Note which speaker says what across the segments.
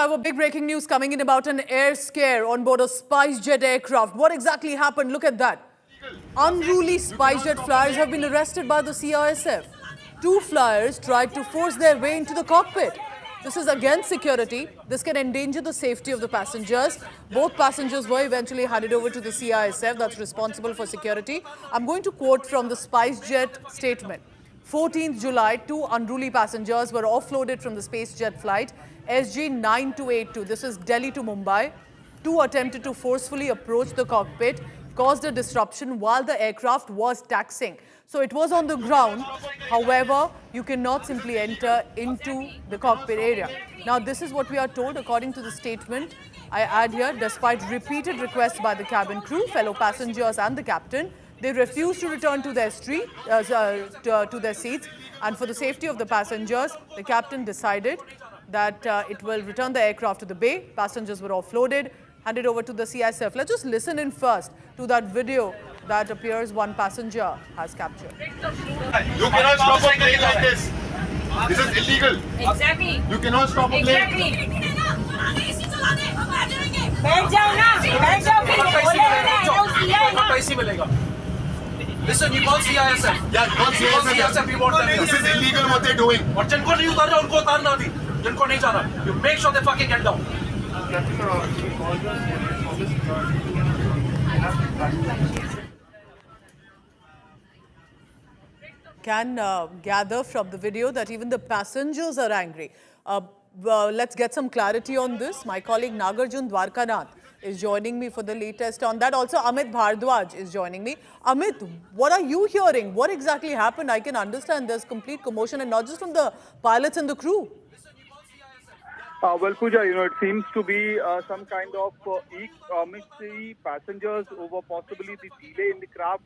Speaker 1: have a big breaking news coming in about an air scare on board a SpiceJet aircraft. What exactly happened? Look at that. Unruly SpiceJet flyers have been arrested by the CISF. Two flyers tried to force their way into the cockpit. This is against security. This can endanger the safety of the passengers. Both passengers were eventually handed over to the CISF that's responsible for security. I'm going to quote from the SpiceJet statement. 14th July, two unruly passengers were offloaded from the SpaceJet flight SG9282. This is Delhi to Mumbai. Two attempted to forcefully approach the cockpit, caused a disruption while the aircraft was taxiing. So it was on the ground. However, you cannot simply enter into the cockpit area. Now, this is what we are told according to the statement. I add here, despite repeated requests by the cabin crew, fellow passengers and the captain, they refused to return to their to their seats. And for the safety of the passengers, the captain decided that it will return the aircraft to the bay. Passengers were offloaded, handed over to the CISF. Let's just listen in first to that video that appears one passenger has captured.
Speaker 2: You cannot stop a plane like this. This is illegal.
Speaker 3: Exactly.
Speaker 2: You cannot stop a plane.
Speaker 3: Exactly. बैठ जाओ ना, बैठ जाओ फिर बोले
Speaker 4: पैसे मिलेगा. Listen, you call CISF.
Speaker 2: Yeah, call CISF.
Speaker 4: We want them here.
Speaker 2: This is illegal what they're doing.
Speaker 4: और जिनको नहीं उतारना उनको उतारना थी. जिनको नहीं जाना, you make sure they fucking get down.
Speaker 1: Can gather from the video that even the passengers are angry. Let's get some clarity on this. My colleague Nagarjun Dwarkanath is joining me for the latest on that. Also, Amit Bhardwaj is joining me. Amit, what are you hearing? What exactly happened? I can understand there's complete commotion, and not just from the pilots and the crew.
Speaker 5: Well, Pooja, it seems to be some kind of mystery passengers over possibly the delay in the craft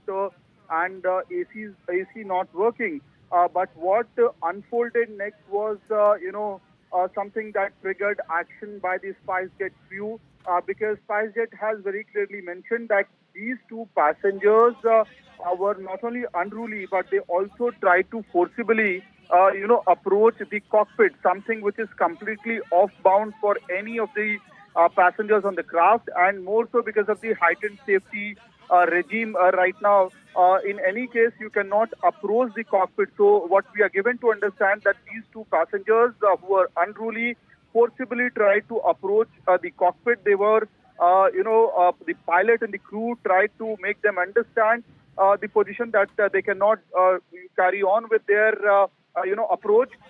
Speaker 5: and AC not working. But what unfolded next was, something that triggered action by the SpiceJet crew because SpiceJet has very clearly mentioned that these two passengers were not only unruly, but they also tried to forcibly approach the cockpit, something which is completely off-bound for any of the passengers on the craft, and more so because of the heightened safety regime right now. In any case, you cannot approach the cockpit. So what we are given to understand that these two passengers who were unruly forcibly tried to approach the cockpit. They were, the pilot and the crew tried to make them understand the position that they cannot carry on with their approach.